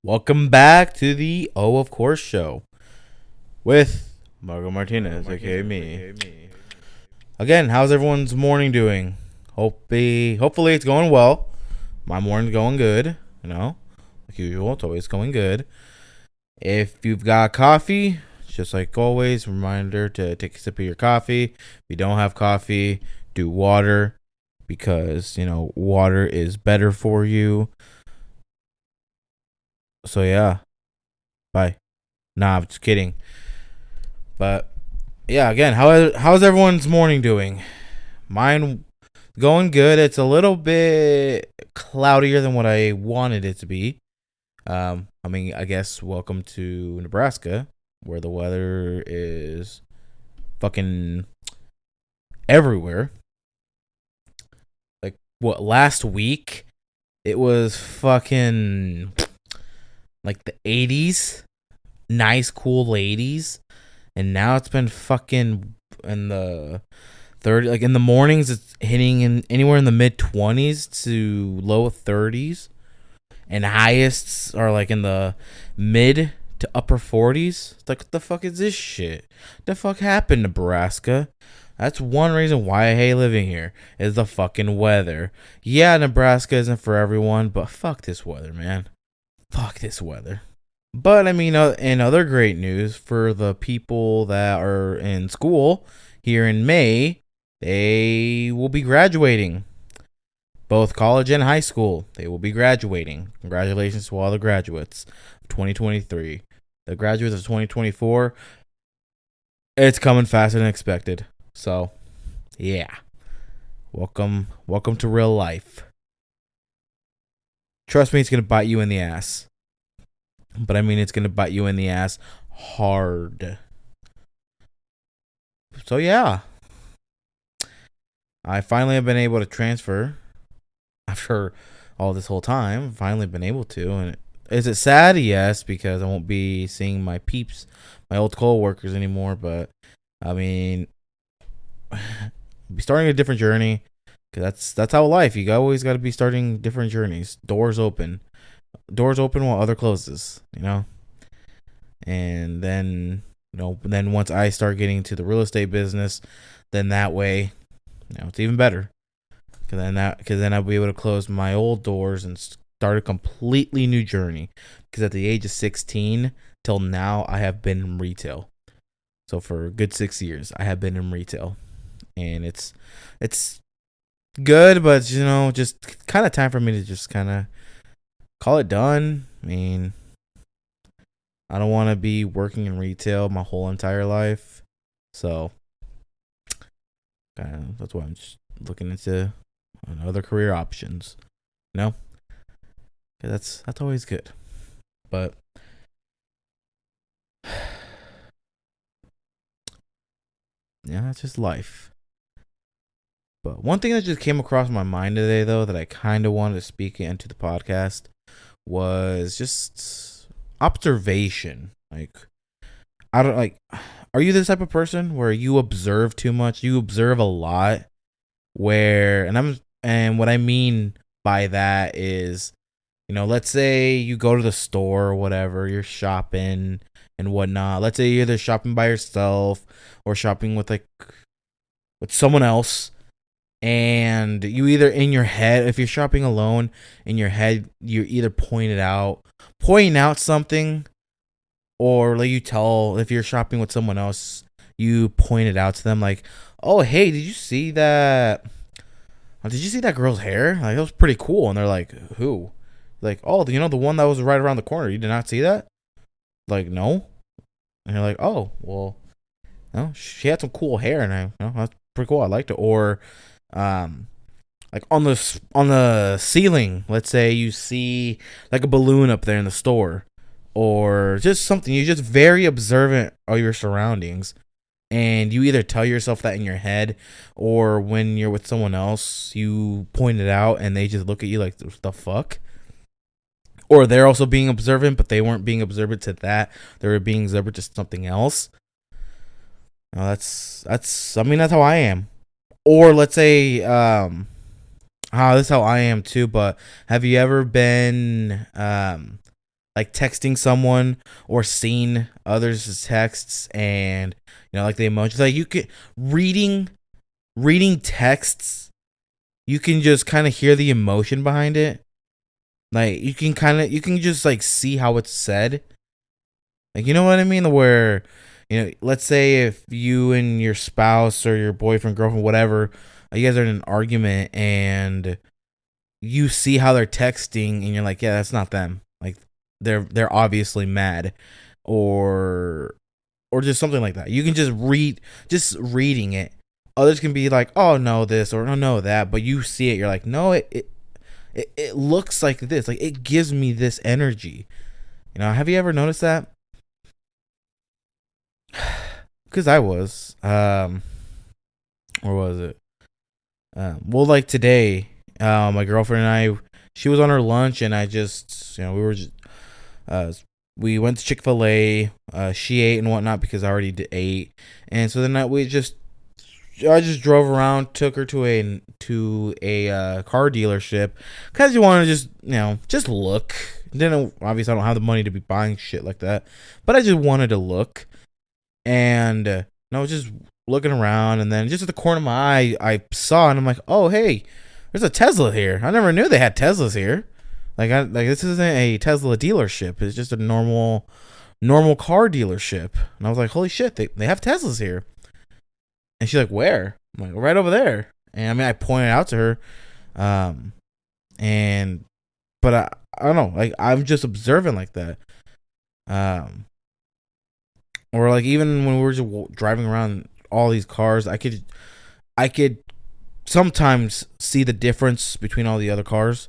Welcome back to the Of Course show with Margo Martinez, aka me. Again, how's everyone's morning doing? Hopefully it's going well. My morning's going good, like usual. It's always going good. If you've got coffee, just like always, reminder to take a sip of your coffee. If you don't have coffee, do water because, water is better for you. So yeah, bye. Nah, I'm just kidding. But yeah, again, how's everyone's morning doing? Mine going good. It's a little bit cloudier than what I wanted it to be. I guess welcome to Nebraska, where the weather is fucking everywhere. Like what last week it was fucking like the 80s, nice cool 80s. And now it's been fucking in the 30, like in the mornings, it's hitting in anywhere in the mid 20s to low 30s. And highests are like in the mid to upper 40s. It's like, what the fuck is this shit? The fuck happened, Nebraska? That's one reason why I hate living here, is the fucking weather. Yeah, Nebraska isn't for everyone, but fuck this weather, man. Fuck this weather. But I mean, in other great news for the people that are in school here in May, they will be graduating. Both college and high school, they will be graduating. Congratulations to all the graduates of 2023. The graduates of 2024, it's coming faster than expected. So, yeah. Welcome to real life. Trust me, it's going to bite you in the ass. But I mean, it's going to bite you in the ass hard. So, yeah. I finally have been able to transfer after all this whole time. Finally been able to. And is it sad? Yes, because I won't be seeing my peeps, my old co-workers anymore. But, I mean, be starting a different journey. Because that's how life. You always got to be starting different journeys. Doors open while other closes, and then once I start getting to the real estate business, then that way, it's even better, because then I'll be able to close my old doors and start a completely new journey, because at the age of 16 till now I have been in retail. So for a good 6 years I have been in retail, and it's good, but just kind of time for me to just kind of call it done. I mean, I don't want to be working in retail my whole entire life. So, that's why I'm just looking into other career options. That's always good. But yeah, that's just life. But one thing that just came across my mind today, though, that I kind of wanted to speak into the podcast was just observation. Like, I don't like. Are you this type of person where you observe too much? You observe a lot. And what I mean by that is, let's say you go to the store or whatever, you're shopping and whatnot. Let's say you're either shopping by yourself or shopping with someone else. And you either in your head, if you're shopping alone, in your head, you're either pointing out something, or like if you're shopping with someone else, you point it out to them like, oh, hey, did you see that? Did you see that girl's hair? Like, that was pretty cool. And they're like, who? Like, oh, the one that was right around the corner. You did not see that? Like, no. And you're like, oh, well, no, she had some cool hair, and that's pretty cool. I liked it. Or like on the ceiling, let's say you see like a balloon up there in the store, or just something. You're just very observant of your surroundings, and you either tell yourself that in your head, or when you're with someone else, you point it out and they just look at you like, what the fuck? Or they're also being observant, but they weren't being observant to that. They were being observant to something else. That's how I am. Or let's say, this is how I am too. But have you ever been like texting someone or seeing others' texts, and like the emotions. Like you can reading texts, you can just kind of hear the emotion behind it. Like you can just like see how it's said. Like, you know what I mean? Where, let's say if you and your spouse or your boyfriend, girlfriend, whatever, you guys are in an argument and you see how they're texting and you're like, yeah, that's not them. Like they're obviously mad, or just something like that. You can just reading it. Others can be like, oh no this, or oh no that, but you see it, you're like, no, it looks like this. Like it gives me this energy. Have you ever noticed that? Because I was. Where was it? Well, like today, my girlfriend and I, she was on her lunch, and I just, we were just, we went to Chick-fil-A. She ate and whatnot because I already ate, and so then I just drove around, took her to a car dealership, because you want to just look. Then obviously I don't have the money to be buying shit like that, but I just wanted to look. And I was just looking around, and then just at the corner of my eye, I saw, and I'm like, "Oh, hey, there's a Tesla here. I never knew they had Teslas here. Like this isn't a Tesla dealership. It's just a normal car dealership." And I was like, "Holy shit, they have Teslas here." And she's like, "Where?" I'm like, "Right over there." And I mean, I pointed out to her, and but I don't know, like I'm just observant like that. Or like even when we were just driving around all these cars, I could sometimes see the difference between all the other cars,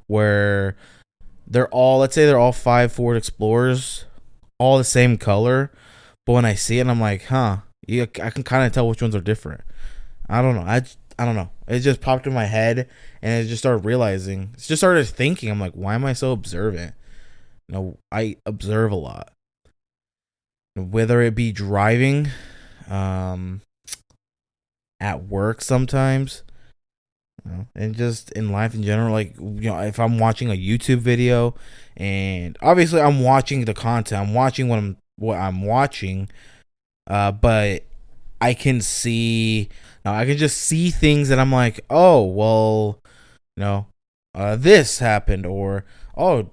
where let's say they're all five Ford Explorers, all the same color, but when I see it, I'm like, huh, yeah, I can kind of tell which ones are different. I don't know. I don't know. It just popped in my head, and I just started thinking. I'm like, why am I so observant? I observe a lot, whether it be driving, at work sometimes, and just in life in general. Like, if I'm watching a YouTube video, and obviously I'm watching the content, I'm watching what I'm watching, but I can see, now I can just see things that I'm like, oh well, this happened, or oh,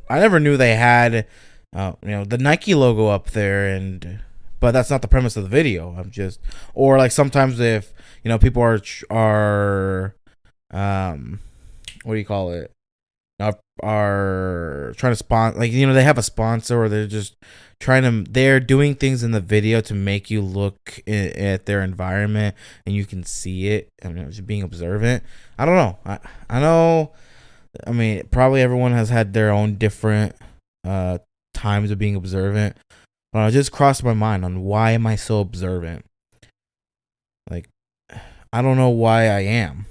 I never knew they had, the Nike logo up there, but that's not the premise of the video. I'm just, or like sometimes if people are what do you call it? Are trying to sponsor, like they have a sponsor, or they're doing things in the video to make you look at their environment, and you can see it. Just being observant. I don't know. I know. I mean, probably everyone has had their own different times of being observant, but it just crossed my mind on why am I so observant? Like, I don't know why I am.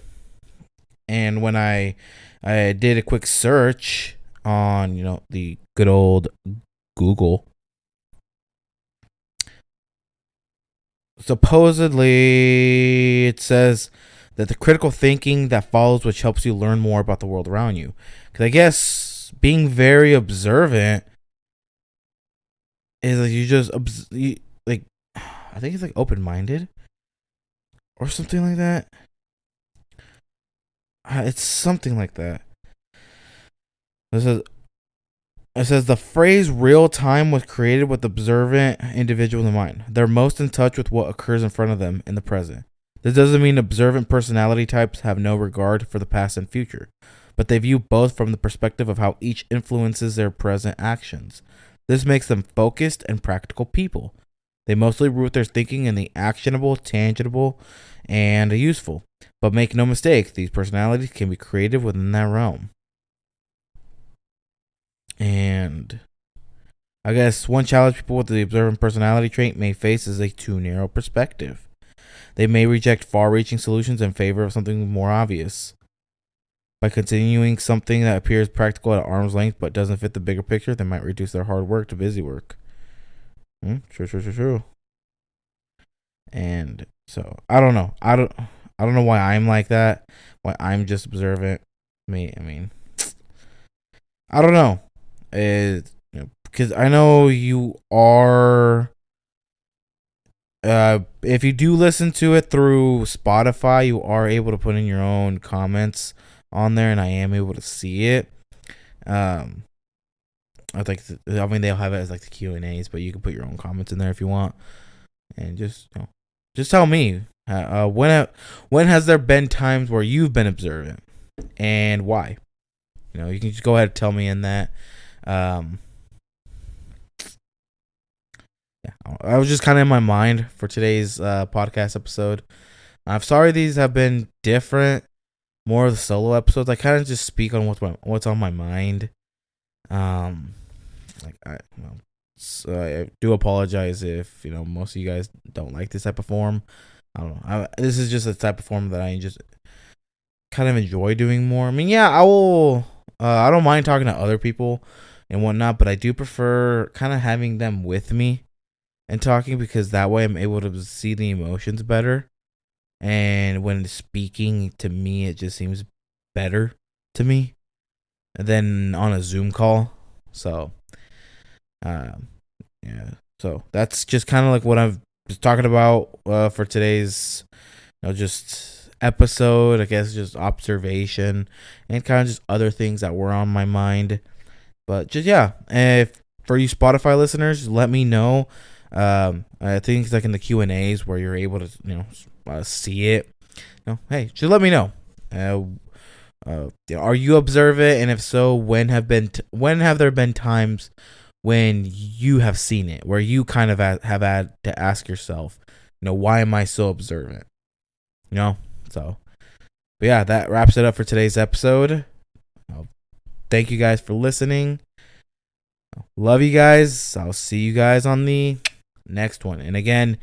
And when I did a quick search on, the good old Google, supposedly it says that the critical thinking that follows, which helps you learn more about the world around you. Because I guess being very observant is like like, I think it's like open-minded or something like that. It's something like that. It says the phrase real time was created with observant individuals in mind. They're most in touch with what occurs in front of them in the present. This doesn't mean observant personality types have no regard for the past and future, but they view both from the perspective of how each influences their present actions. This makes them focused and practical people. They mostly root their thinking in the actionable, tangible, and useful. But make no mistake, these personalities can be creative within that realm. And I guess one challenge people with the observant personality trait may face is a too narrow perspective. They may reject far-reaching solutions in favor of something more obvious. By continuing something that appears practical at arm's length but doesn't fit the bigger picture, they might reduce their hard work to busy work. True. And so I don't know. I don't know why I'm like that. Why I'm just observant. I mean, I don't know. because I know you are. If you do listen to it through Spotify, you are able to put in your own comments on there, and I am able to see it. Um, I mean, they'll have it as like the Q&As, but you can put your own comments in there if you want, and just tell me. When has there been times where you've been observant, and why? You can just go ahead and tell me in that. Um, yeah, I was just kind of in my mind for today's podcast episode. I'm sorry these have been different, more of the solo episodes. I kind of just speak on what's on my mind. Um, like so I do apologize if most of you guys don't like this type of form. I don't know. This is just a type of form that I just kind of enjoy doing more. I mean, yeah, I will. I don't mind talking to other people and whatnot, but I do prefer kind of having them with me and talking, because that way I'm able to see the emotions better. And when speaking to me, it just seems better to me than on a Zoom call. So, um, yeah. So that's just kind of like what I've was talking about for today's, just episode. I guess just observation and kind of just other things that were on my mind. But just yeah, if for you Spotify listeners, let me know. I think it's like in the Q&As where you're able to see it. Hey, just let me know. Are you observant, and if so, when have there been times when you have seen it, where you kind of have had to ask yourself, why am I so observant? So, but yeah, that wraps it up for today's episode. Thank you guys for listening. Love you guys. I'll see you guys on the next one. And again,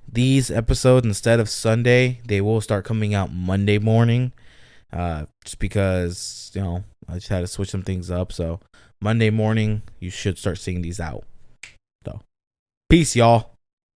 these episodes, instead of Sunday, they will start coming out Monday morning. Just because, I just had to switch some things up. So Monday morning, you should start seeing these out. So peace, y'all.